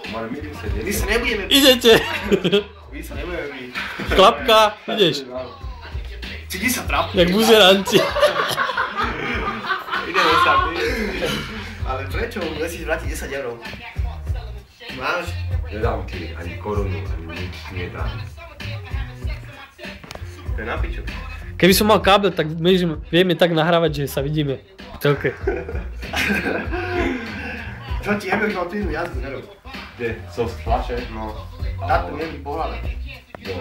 My sa nebudeme byť. Idete. My sa nebudeme byť. Klapka, ideš. Cíti sa trápne. Jak buzeranti. Ideme sa my. Ale prečo? Musíš vrátiť 10 €. Máš? Nedám ti ani korunu, ani nič nedám. To je na piču. Keby som mal kábel, tak vieme tak nahrávať, že sa vidíme v telke. Čo ti jebe, už mám týždňu jazdu, nerob. Kde? Som z flaše? No. Táto neviem pohľadať. Jo.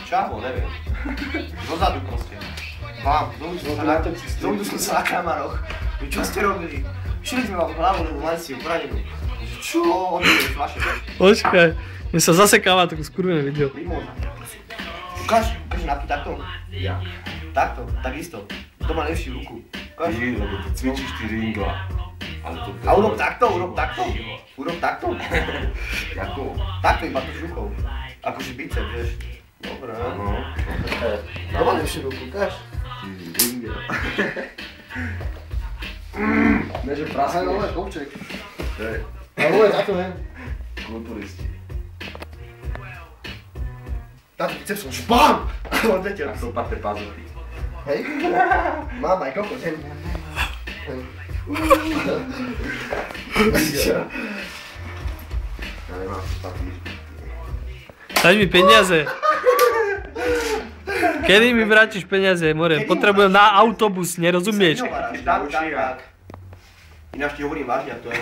Čavo, neviem. Dozadu proste. Vám, zomdu som sa na kamaroch. Čo ste robili? Šili sme vám hlavu, lebo mali ste ju poranenú. Čo? Oni boli flaše, vieš. Počkaj, mne sa zasekáva takú skurvené video. Limóna. Ukáž napí takto. Ja. Takto, takisto. To má lepšiu ruku. Ukáž. Ty, lebo ty cvičíš ty ringla. Ale to A urob takto, urob takto. Urob takto. Jako? Takto iba to rukou. Akože bicep, vieš. Dobre. No. To má lepšiu ruku, ukáž. Ty ringla. Neže prasky. Ale kopček. Hej. Ale takto, ne? Kulturisti. Táto bicepsom, šbám! On letel. Tak dopadne pazuchy. Hej? Mám aj kokot, hej. Ja nemám to taký. Daj mi peniaze. Kedy mi vrátiš peniaze, more? Potrebujem na autobus, nerozumieš? Tak. Ináč ti hovorím vážne, a to je...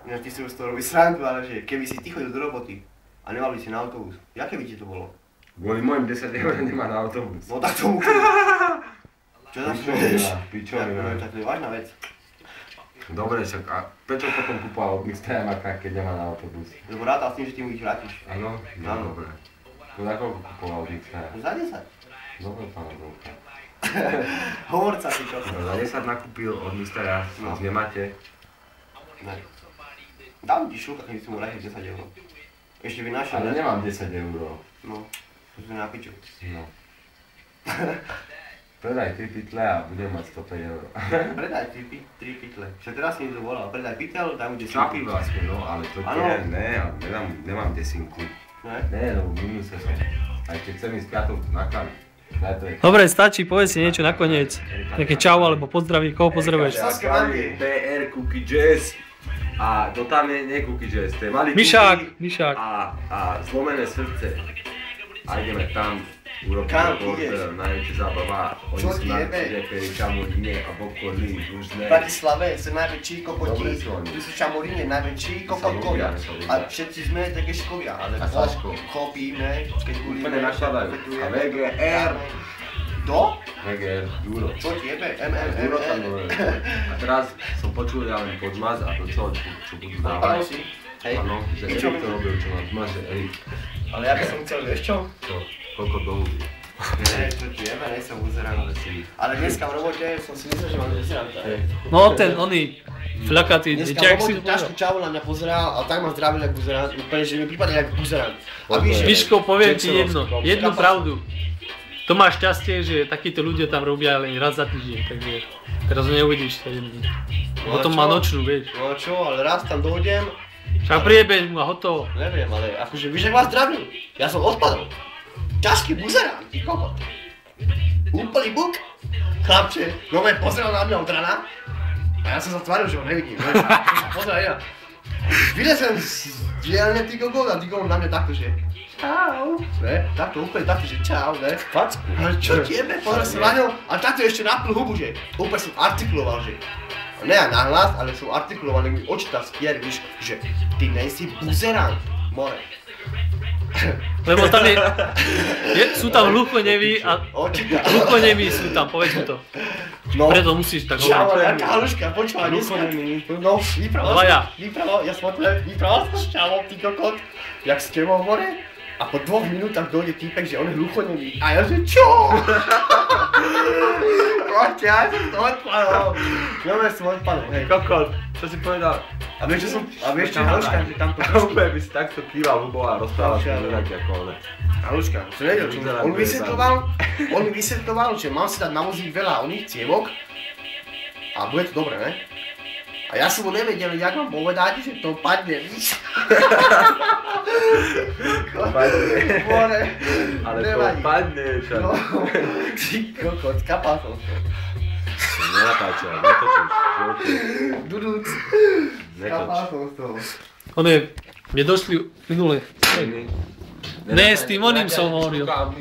Ináč ty si už z toho robí srandu, ale že keby si ty chodil do roboty a nemal by si na autobus, jaké by ti to bolo? Kvôli mojim 10 € nemá na autobus. No tak tomu čo za Pičovina. Tak to je vážna vec. Dobre, však a prečo potom kúpoval od Mixtera Maka, keď nemá na autobus? Lebo rátal s tým, že ty mu ich vrátiš. Áno? No Áno. dobre. To za koľko kúpoval od Mixtera? Za 10. Dobre, pána Brovka. Hovorca si čo. Za 10 nakúpil od Mixtera, No. nemáte? Ne. Dám ti šulka, keď si mu vrátiš 10 €. Ešte vynášam. Ale nemám 10 €. No, to sme na piču. No. Predaj 3 pytle a budem mať 105 €. Predaj 3 pytle. Však teraz si mi to volal. Predaj pytel, daj mu 10 Čapy vlastne, no, ale to Áno. tie, ne, nemám desinku. Ne? Ne, lebo minuse som. Aj keď chcem ísť piatok na kami. Daj to je. Dobre, stačí, povedz si niečo nakoniec. Nejaké čau alebo pozdraví, koho pozdravuješ? Saska Mandie. PR, Cookie Jazz. A to tam je nie Cookie Jazz, to je malý Mišák, Cookie Mišák. a zlomené srdce. A ideme tam, urobíme Kam porter, ideš? najväčšia zábava. Oni Čo sú ti jebe? najväčšie čamurine a bokorní, rúžne. V Bratislave sú najväčší kokoti. Dobre sú oni. Tu sú čamoríne najväčší kokotovia. Sa ľúbia. A všetci sme také škovia, ale A Saško. chopíme, keď budíme. Úplne nakladajú. A VGR. Kto? VGR, Duro. Čo ti jebe? Duro tam bolo. A teraz som počul, ja len podmaz a to čo budú Napadol dávať. si? Hej. Áno, že Čo? Erik to robil, čo mám zmaže, Erik. Ale ja by som chcel, vieš čo? Čo? Koľko dolu? Ne, čo ti jebe, nejsem uzerám. Ale dneska v robote som si myslel, že mám uzerám. No ten, oný, flakatý, Dneska v jak si robote ťažkú čavu na mňa pozeral, ale tak ma zdravil jak buzerant, úplne, že mi prípadne jak buzerant. A víš, že... Miško, poviem ti Jacksonovskom. jednu pravdu. To máš šťastie, že takíto ľudia tam robia len raz za týždeň, takže teraz ho neuvidíš 7 dní. Potom má nočnú, vieš. No čo, ale raz tam dojdem, Však priebež mu a hotovo. neviem, ale akože víš, jak vás zdravil? Ja som odpadol. Ťažký buzerant, ty kokot. Úplný buk. Chlapče, no me pozrel na mňa od rana a ja som sa tváril, že ho nevidím, vieš. Pozrel ja. Vylezem z dielne, ty kokot, a ty kokot na mňa takto, že čau, ne? Takto, úplne takto, že čau, ne? Facku. Ale čo ti jebe, pozrel som na ňo a takto ešte napil hubu, že úplne som artikuloval, že ne nahlas, ale som artikuloval, len mi oči tam spieri, víš, že ty nejsi buzerant, more. Lebo tam sú tam hluchoneví a Očika. hluchoneví sú tam, povedz mu to. No. Preto musíš tak Čau, hovoriť. ale jaká haluška, počúvaj, dneska. No, vypravo, Dvaja. ja som vypravo s čavom, ty kokot, jak s tebou more. A po 2 minútach dojde týpek, že on je hluchonemý. A ja že čo? Proste, ja som to odpadol. Ja som odpadol, hej. Kokot, čo si povedal? A vieš čo haluška, že tam to Úplne by si takto kýval hubou a rozprával Ďalšia, si ženáky ako one. haluška, som nevedel, čo on mi vysvetloval, že mám si dať na vozík veľa oných cievok a bude to dobré, ne? A A ja som mu nevedel, jak mám povedať, že to padne, víš? Padne. Ale to padne, čo? No, ty kokot, kapal som to. Nenatáčaj, netočíš. Dudúc. Kapal som to. One, mne došli minule. Ne, s tým oným som hovoril. A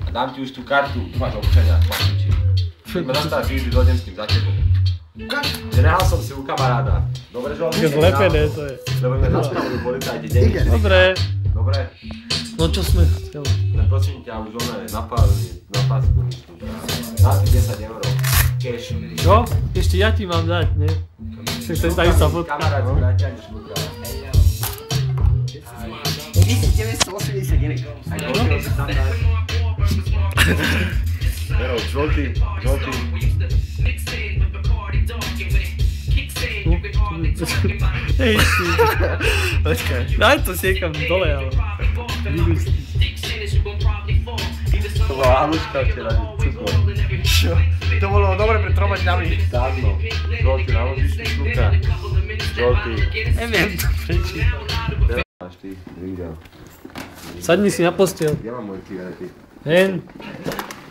dám ti už tú kartu, tu máš občania, máš ma zastavíš, vyjdi, dojdem s tým za tebou. Že nehal som si u kamaráda. Dobre, že on Také zlepené to je. Lebo mňa zastavujú policajti deň. Dobre. Dobre. No čo sme chceli? Len prosím ťa, už ono je na pásku. Dá ti 10 €. Cash. Čo? Ešte ja ti mám dať, ne? Tady sa fotka. Kamarát si natiahneš vnútra. 1989. Aj došiel si tam dať. Vero, žltý. Hej, ty. Počkaj. Daj to si niekam dole, ale. To bola haluška včera, že cukor. Čo? To bolo dobre pred 3 dňami. Dávno. Žltý, naložíš si vnútra. Žltý. Neviem to prečítať. Máš ty, videl. Sadni si na postiel. Kde mám moje cigarety? Hen,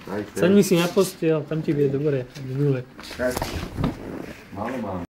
Aj chcem. sadni si na postiel, tam ti bude dobre. Minule. Málo mám.